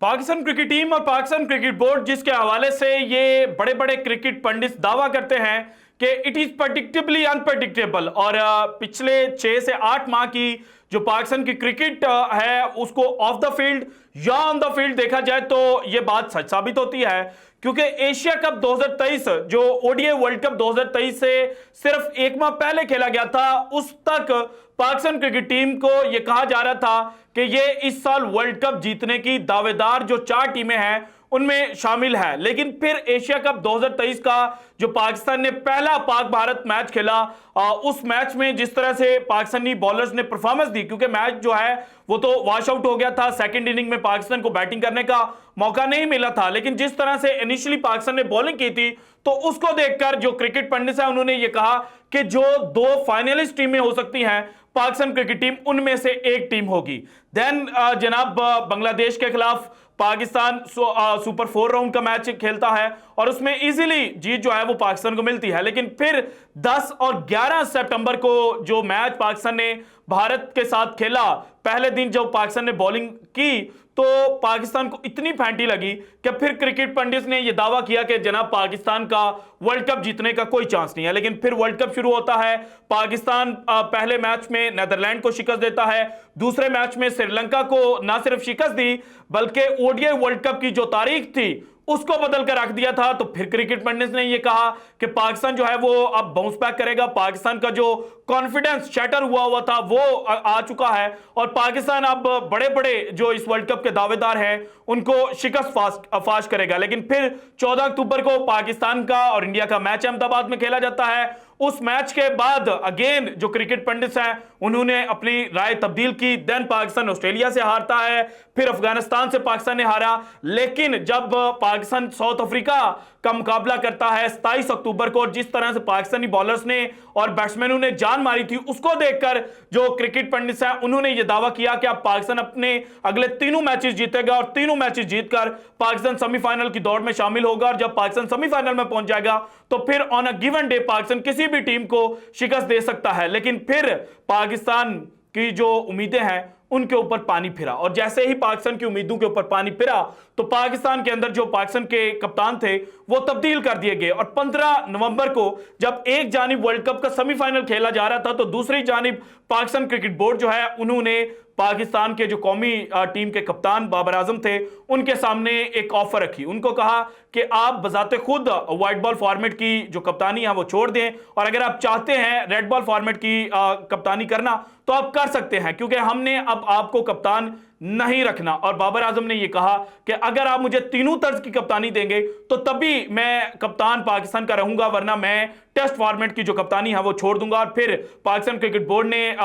Pakistan cricket team और Pakistan cricket board जिसके हवाले से ये बड़े बड़े क्रिकेट पंडित दावा करते हैं कि इट इज प्रडिक्टेबली अनप्रडिक्टेबल और पिछले 6 से 8 माह की जो पाकिस्तान की क्रिकेट है उसको ऑफ द फील्ड या ऑन द फील्ड देखा जाए तो ये बात सच साबित होती है, क्योंकि एशिया कप 2023 जो ओडीआई वर्ल्ड कप 2023 से सिर्फ एक माह पहले खेला गया था, उस तक पाकिस्तान क्रिकेट टीम को यह कहा जा रहा था कि ये इस साल वर्ल्ड कप जीतने की दावेदार जो 4 टीमें हैं उनमें शामिल है। लेकिन फिर एशिया कप 2023 का जो पाकिस्तान ने पहला पाक भारत मैच खेला, उस मैच में जिस तरह से पाकिस्तानी बॉलर्स ने परफॉर्मेंस दी, क्योंकि मैच जो है वो तो वॉश आउट हो गया था, सेकंड इनिंग में पाकिस्तान को बैटिंग करने का मौका नहीं मिला था, लेकिन जिस तरह से इनिशियली पाकिस्तान ने बॉलिंग की थी तो उसको देखकर जो क्रिकेट पंडित है उन्होंने ये कहा कि जो 2 फाइनलिस्ट टीमें हो सकती हैं पाकिस्तान क्रिकेट टीम उनमें से एक टीम होगी। देन जनाब बांग्लादेश के खिलाफ पाकिस्तान सुपर 4 राउंड का मैच खेलता है और उसमें इजीली जीत जो है वो पाकिस्तान को मिलती है। लेकिन फिर 10 और 11 सितंबर को जो मैच पाकिस्तान ने भारत के साथ खेला, पहले दिन जब पाकिस्तान ने बॉलिंग की तो पाकिस्तान को इतनी फैंटी लगी कि फिर क्रिकेट पंडित ने यह दावा किया कि जनाब पाकिस्तान का वर्ल्ड कप जीतने का कोई चांस नहीं है। लेकिन फिर वर्ल्ड कप शुरू होता है, पाकिस्तान पहले मैच में नेदरलैंड को शिकस्त देता है, दूसरे मैच में श्रीलंका को ना सिर्फ शिकस्त दी बल्कि ओडीआई वर्ल्ड कप की जो तारीख थी उसको बदल कर रख दिया था। तो फिर क्रिकेट पंडित ने यह कहा कि पाकिस्तान जो है वो अब बाउंस बैक करेगा, पाकिस्तान का जो कॉन्फिडेंस शैटर हुआ था वो आ चुका है और पाकिस्तान अब बड़े बड़े जो इस वर्ल्ड कप के दावेदार हैं उनको शिकस्त फाश करेगा। लेकिन फिर 14 अक्टूबर को पाकिस्तान का और इंडिया का मैच अहमदाबाद में खेला जाता है। उस मैच के बाद अगेन जो क्रिकेट पंडित हैं उन्होंने अपनी राय तब्दील की। देन पाकिस्तान ऑस्ट्रेलिया से हारता है, फिर अफगानिस्तान से पाकिस्तान ने हारा। लेकिन जब पाकिस्तान साउथ अफ्रीका का मुकाबला करता है 27 अक्टूबर को, और जिस तरह से पाकिस्तानी बॉलर्स ने और बैट्समैनों ने जान मारी थी उसको देखकर जो क्रिकेट पंडित हैं उन्होंने यह दावा किया कि अब पाकिस्तान अपने अगले तीनों मैचेस जीतेगा और तीनों मैचेस जीतकर पाकिस्तान सेमीफाइनल की दौड़ में शामिल होगा। और जब पाकिस्तान सेमीफाइनल में पहुंच जाएगा तो फिर on a given day Pakistan किसी भी टीम को शिकस्त दे सकता है। लेकिन फिर पाकिस्तान की जो उम्मीदें हैं उनके ऊपर पानी फिरा, और जैसे ही पाकिस्तान की उम्मीदों के ऊपर पानी फिरा तो पाकिस्तान के अंदर जो पाकिस्तान के कप्तान थे वो तब्दील कर दिए गए। और 15 नवंबर को जब एक जानिब वर्ल्ड कप का सेमीफाइनल खेला जा रहा था तो दूसरी जानिब पाकिस्तान क्रिकेट बोर्ड जो है उन्होंने पाकिस्तान के जो कौमी टीम के कप्तान बाबर आजम थे उनके सामने एक ऑफर रखी। उनको कहा कि आप बजाते खुद व्हाइट बॉल फॉर्मेट की जो कप्तानी है वो छोड़ दें, और अगर आप चाहते हैं रेड बॉल फॉर्मेट की कप्तानी करना तो आप कर सकते हैं, क्योंकि हमने अब आपको कप्तान नहीं रखना। और बाबर आजम ने यह कहा कि अगर आप मुझे तीनों तर्ज की कप्तानी देंगे तो तभी मैं कप्तान पाकिस्तान का रहूंगा, वरना मैं टेस्ट फॉर्मेट की जो कप्तानी है वो छोड़ दूंगा। और फिर पाकिस्तान क्रिकेट बोर्ड ने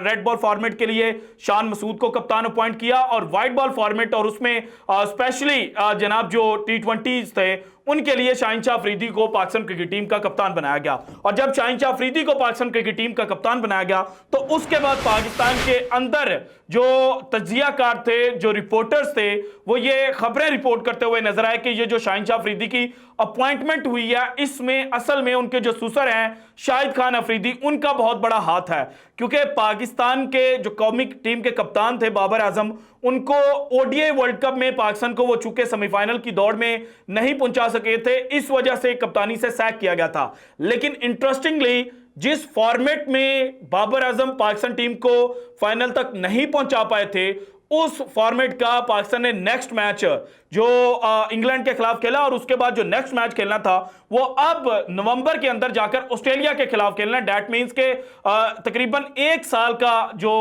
रेड बॉल फॉर्मेट के लिए शान मसूद को कप्तान अपॉइंट किया, और व्हाइट बॉल फॉर्मेट और उसमें स्पेशली जनाब जो T20 थे उनके लिए शाहीन शाह अफरीदी को पाकिस्तान क्रिकेट टीम का कप्तान बनाया गया। और जब शाहीन शाह अफरीदी को पाकिस्तान क्रिकेट टीम का कप्तान बनाया गया तो उसके बाद पाकिस्तान के अंदर जो तज्जियाकार थे, जो रिपोर्टर्स थे, वो ये खबरें रिपोर्ट करते हुए नजर आए कि ये जो शाहीन शाह अफरीदी की अपॉइंटमेंट हुई है इसमें असल में उनके जो सुसर हैं शाहिद खान अफरीदी उनका बहुत बड़ा हाथ है, क्योंकि पाकिस्तान के जो कौमी टीम के कप्तान थे बाबर आजम, उनको ओडीआई वर्ल्ड कप में पाकिस्तान को वो चूंकि सेमीफाइनल की दौड़ में नहीं पहुंचा सके थे, इस वजह से कप्तानी से सैक किया गया था। लेकिन इंटरेस्टिंगली जिस फॉर्मेट में बाबर आजम पाकिस्तान टीम को फाइनल तक नहीं पहुंचा पाए थे, उस फॉर्मेट का पाकिस्तान ने नेक्स्ट मैच जो इंग्लैंड के खिलाफ खेला और उसके बाद जो नेक्स्ट मैच खेलना था वो अब नवंबर के अंदर जाकर ऑस्ट्रेलिया के खिलाफ खेलना। डैट मींस के तकरीबन 1 साल का जो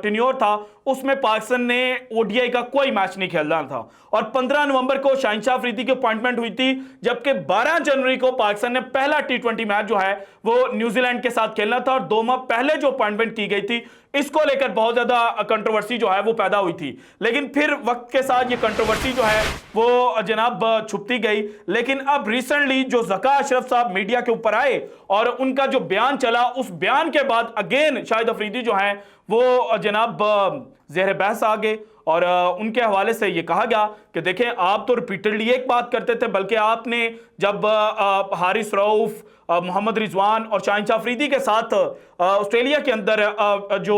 टेन्योर था उसमें पाकिस्तान ने ओडीआई का कोई मैच नहीं खेलना था। और 15 नवंबर को शाहीन शाह अफरीदी की अपॉइंटमेंट हुई थी, जबकि 12 जनवरी को पाकिस्तान ने पहला T20 मैच जो है वो न्यूजीलैंड के साथ खेलना था। और 2 माह पहले जो अपॉइंटमेंट की गई थी इसको लेकर बहुत ज्यादा कंट्रोवर्सी जो है वो पैदा हुई थी, लेकिन फिर वक्त के साथ ये कंट्रोवर्सी जो है वो जनाब छुपती गई। लेकिन अब रिसेंटली जो ज़का अशरफ साहब मीडिया के ऊपर आए और उनका जो बयान चला, उस बयान के बाद अगेन शाहिद अफरीदी जो है वो जनाब ज़ेर बहस आ गए और उनके हवाले से ये कहा गया कि देखें आप तो रिपीटेडली एक बात करते थे, बल्कि आपने जब हारिस रऊफ मोहम्मद रिजवान और शाहिन अफरीदी के साथ ऑस्ट्रेलिया के अंदर जो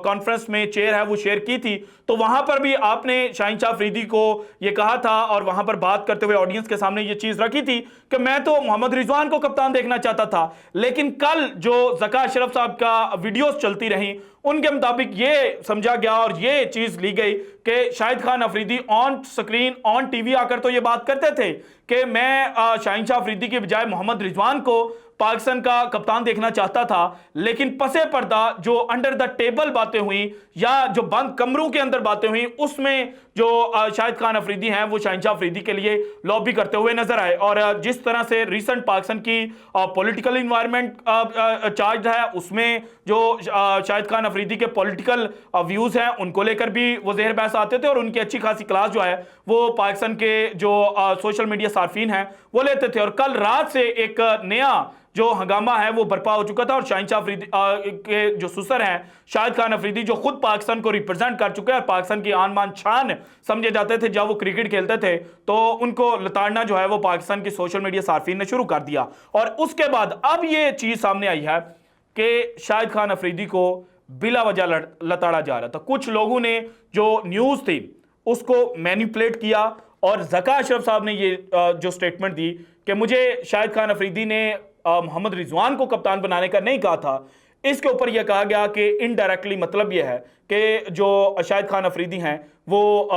कॉन्फ्रेंस में चेयर है वो शेयर की थी, तो वहां पर भी आपने शाहिन अफरीदी को ये कहा था और वहां पर बात करते हुए ऑडियंस के सामने ये चीज रखी थी कि मैं तो मोहम्मद रिजवान को कप्तान देखना चाहता था। लेकिन कल जो ज़का अशरफ साहब का वीडियोस चलती रही उनके मुताबिक ये समझा गया और ये चीज ली गई कि Shahid Khan Afridi on screen on TV आकर तो ये बात करते थे कि मैं शाहिन अफरीदी के बजाय मोहम्मद रिजवान को पाकिस्तान का कप्तान देखना चाहता था, लेकिन पसे पर्दा जो अंडर द टेबल बातें हुई या जो बंद कमरों के अंदर बातें हुई उसमें जो शाहिद खान अफरीदी हैं वो शाहिन अफरीदी के लिए लॉबी करते हुए नजर आए। और जिस तरह से रिसेंट पाकिस्तान की पॉलिटिकल इन्वायरमेंट चार्ज है उसमें जो शाहिद खान अफरीदी के पॉलिटिकल व्यूज हैं उनको लेकर भी वो ज़ेहर बहस आते थे और उनकी अच्छी खासी क्लास जो है वो पाकिस्तान के जो सोशल मीडिया सार्फिन हैं वो लेते थे। और कल रात से एक नया जो हंगामा है वो बर्पा हो चुका था और शाहिन अफरीदी के जो सुसर हैं शाहिद खान अफरीदी जो खुद पाकिस्तान को रिप्रेजेंट कर चुके हैं और पाकिस्तान की आन बान शान समझे जाते थे जब वो क्रिकेट खेलते थे, तो उनको लताड़ना जो है वो पाकिस्तान की सोशल मीडिया सार्फिन ने शुरू कर दिया। और उसके बाद अब ये चीज सामने आई है कि शाहिद खान अफरीदी को बिला वजह लताड़ा जा रहा था। कुछ लोगों ने जो न्यूज थी उसको मैनिपुलेट किया और ज़का अशरफ साहब ने ये जो स्टेटमेंट दी कि मुझे शाहिद खान अफरीदी ने मोहम्मद रिजवान को कप्तान बनाने का नहीं कहा था, इसके ऊपर यह कहा गया कि इनडायरेक्टली मतलब यह है कि जो शाहिद खान अफरीदी हैं वो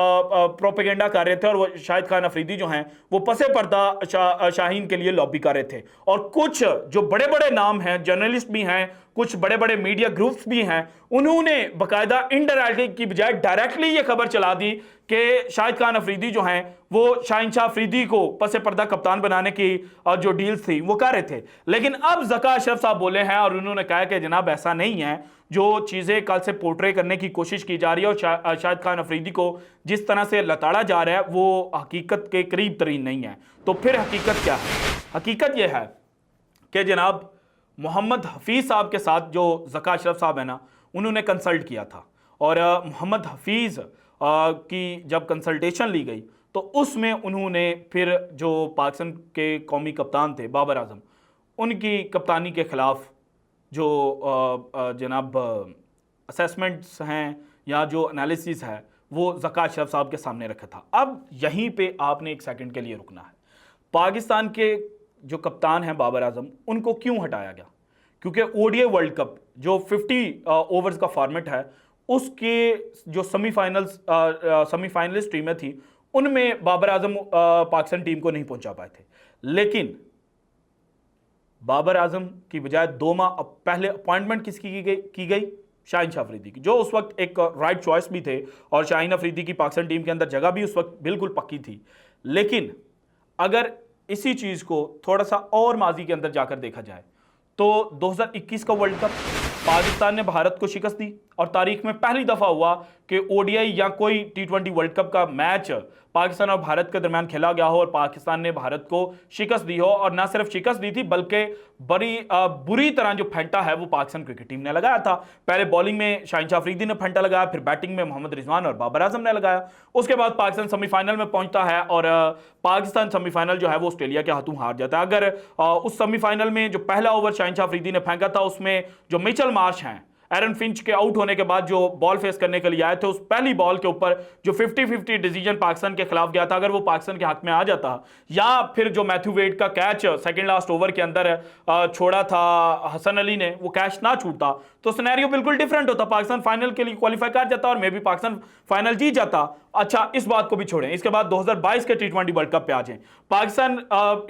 प्रोपेगेंडा कर रहे थे और वो शाहिद खान अफरीदी जो हैं वो पसे पर्दा शाहीन के लिए लॉबी कर रहे थे। और कुछ जो बड़े बड़े नाम हैं, जर्नलिस्ट भी हैं, कुछ बड़े बड़े मीडिया ग्रुप्स भी हैं, उन्होंने बाकायदा इनडायरेक्टली की बजाय डायरेक्टली ये खबर चला दी कि शाहिद खान अफरीदी जो हैं वो शाहिन अफरीदी को पसे पर्दा कप्तान बनाने की जो डील्स थी वो कर रहे थे। लेकिन अब ज़का अशरफ साहब बोले हैं और उन्होंने कहा कि जनाब ऐसा नहीं है, जो चीज़ें कल से पोर्ट्रे करने की कोशिश की जा रही है और शाहिद खान अफरीदी को जिस तरह से लताड़ा जा रहा है वो हकीकत के करीब तरीन नहीं है। तो फिर हकीकत क्या है? हकीकत यह है कि जनाब मोहम्मद हफीज़ साहब के साथ जो ज़का अशरफ साहब है ना उन्होंने कंसल्ट किया था और मोहम्मद हफीज़ की जब कंसल्टेशन ली गई तो उसमें उन्होंने फिर जो पाकिस्तान के कौमी कप्तान थे बाबर आजम उनकी कप्तानी के ख़िलाफ़ जो जनाब असेसमेंट्स हैं या जो एनालिसिस है वो ज़का अशरफ साहब के सामने रखा था। अब यहीं पे आपने एक सेकंड के लिए रुकना है। पाकिस्तान के जो कप्तान हैं बाबर आजम उनको क्यों हटाया गया? क्योंकि ओडीआई वर्ल्ड कप जो 50 ओवर्स का फॉर्मेट है उसके जो सेमीफाइनलिस्ट टीमें थी उनमें बाबर आजम पाकिस्तान टीम को नहीं पहुंचा पाए थे। लेकिन बाबर आजम की बजाय 2 माह पहले अपॉइंटमेंट किसकी की गई? शाहिन अफरीदी की, जो उस वक्त एक राइट चॉइस भी थे और शाहिन अफरीदी की पाकिस्तान टीम के अंदर जगह भी उस वक्त बिल्कुल पक्की थी। लेकिन अगर इसी चीज़ को थोड़ा सा और माजी के अंदर जाकर देखा जाए तो 2021 का वर्ल्ड कप पाकिस्तान ने भारत को शिकस्त दी और तारीख में पहली दफ़ा हुआ कि ओडीआई या कोई T20 वर्ल्ड कप का मैच पाकिस्तान और भारत के दरमियान खेला गया हो और पाकिस्तान ने भारत को शिकस्त दी हो। और ना सिर्फ शिकस्त दी थी बल्कि बड़ी बुरी तरह जो फेंटा है वो पाकिस्तान क्रिकेट टीम ने लगाया था। पहले बॉलिंग में शाहिन अफरीदी ने फेंटा लगाया, फिर बैटिंग में मोहम्मद रिजवान और बाबर आजम ने लगाया। उसके बाद पाकिस्तान सेमीफाइनल में पहुंचता है और पाकिस्तान सेमीफाइनल जो है वो ऑस्ट्रेलिया के हाथों हार जाता है। अगर उस सेमीफाइनल में जो पहला ओवर शाहिन अफरीदी ने फेंका था उसमें जो मिचेल मार्श हैं एरन फिंच के आउट होने के बाद जो बॉल फेस करने के लिए आए थे उस पहली बॉल के ऊपर जो 50-50 डिसीजन पाकिस्तान के खिलाफ गया था, अगर वो पाकिस्तान के हक में आ जाता या फिर जो मैथ्यू वेड का कैच सेकंड लास्ट ओवर के अंदर छोड़ा था हसन अली ने, वो कैच ना छूटता तो सिनेरियो बिल्कुल डिफरेंट होता, पाकिस्तान फाइनल के लिए क्वालिफाई कर जाता और मे भी पाकिस्तान फाइनल जीत जाता। अच्छा, इस बात को भी छोड़ें, इसके बाद 2022 के T20 वर्ल्ड कप पे आ जाएं। पाकिस्तान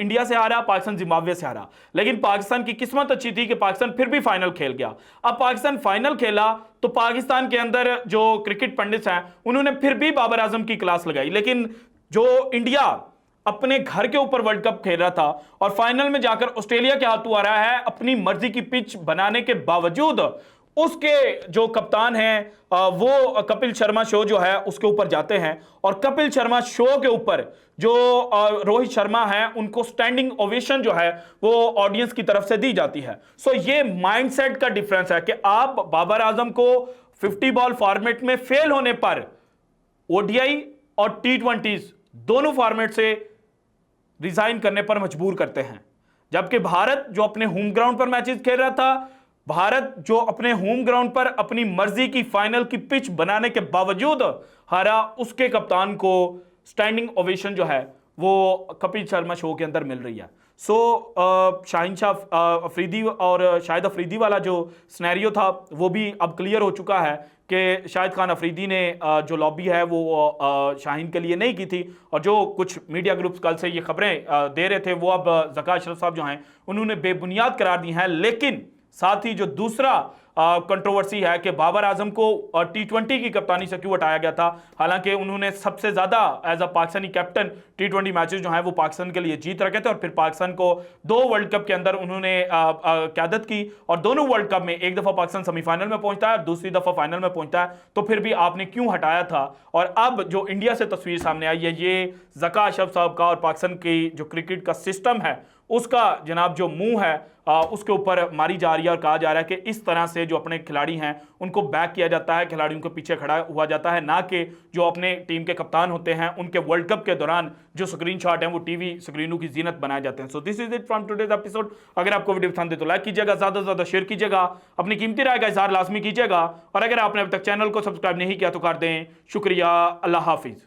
इंडिया से हारा, पाकिस्तान जिम्बाब्वे से हारा, लेकिन पाकिस्तान की किस्मत अच्छी थी कि पाकिस्तान फिर भी फाइनल खेल गया। अब पाकिस्तान फाइनल खेला तो पाकिस्तान के अंदर जो क्रिकेट पंडित हैं उन्होंने फिर भी बाबर आजम की क्लास लगाई। लेकिन जो इंडिया अपने घर के ऊपर वर्ल्ड कप खेल रहा था और फाइनल में जाकर ऑस्ट्रेलिया के हाथों आ रहा है, अपनी मर्जी की पिच बनाने के बावजूद उसके जो कप्तान हैं वो कपिल शर्मा शो जो है उसके ऊपर जाते हैं और कपिल शर्मा शो के ऊपर जो रोहित शर्मा है उनको स्टैंडिंग ओवेशन जो है वो ऑडियंस की तरफ से दी जाती है। सो ये माइंडसेट का डिफरेंस है कि आप बाबर आजम को 50 बॉल फॉर्मेट में फेल होने पर ओडीआई और T20 दोनों फॉर्मेट से रिजाइन करने पर मजबूर करते हैं, जबकि भारत जो अपने होम ग्राउंड पर मैचेस खेल रहा था, भारत जो अपने होम ग्राउंड पर अपनी मर्जी की फाइनल की पिच बनाने के बावजूद हारा, उसके कप्तान को स्टैंडिंग ओवेशन जो है वो कपिल शर्मा शो के अंदर मिल रही है। शाहीन शाह अफरीदी और शाहिद अफरीदी वाला जो सिनेरियो था वो भी अब क्लियर हो चुका है कि शाहिद खान अफरीदी ने जो लॉबी है वो शाहीन के लिए नहीं की थी, और जो कुछ मीडिया ग्रुप्स कल से ये खबरें दे रहे थे वो अब ज़का अशरफ साहब जो हैं उन्होंने बेबुनियाद करार दी हैं। लेकिन साथ ही जो दूसरा कंट्रोवर्सी है कि बाबर आजम को T20 की कप्तानी से क्यों हटाया गया था, हालांकि उन्होंने सबसे ज्यादा as a Pakistani captain T20 matches जो हैं वो पाकिस्तान के लिए जीत रखे थे, और फिर पाकिस्तान को 2 वर्ल्ड कप के अंदर उन्होंने क़यादत की, और दोनों वर्ल्ड कप में एक दफा पाकिस्तान सेमीफाइनल में पहुंचता है और दूसरी दफा फाइनल में पहुंचता है, तो फिर भी आपने क्यों हटाया था। और अब जो इंडिया से तस्वीर सामने आई है, ये ज़का अशरफ साहब का और पाकिस्तान की जो क्रिकेट का सिस्टम है उसका जनाब जो मुंह है उसके ऊपर मारी जा रही है, और कहा जा रहा है कि इस तरह से जो अपने खिलाड़ी हैं उनको बैक किया जाता है, खिलाड़ियों के पीछे खड़ा हुआ जाता है, ना कि जो अपने टीम के कप्तान होते हैं उनके वर्ल्ड कप के दौरान जो स्क्रीनशॉट हैं वो टीवी स्क्रीनों की जीनत बनाए जाते हैं। So this is it from today's episode. अगर आपको वीडियो पसंद है तो लाइक कीजिएगा, ज्यादा से ज्यादा शेयर कीजिएगा, अपनी कीमती राय का इजहार लाजमी कीजिएगा, और अगर आपने अभी तक चैनल को सब्सक्राइब नहीं किया तो कर दें। शुक्रिया, अल्लाह हाफिज।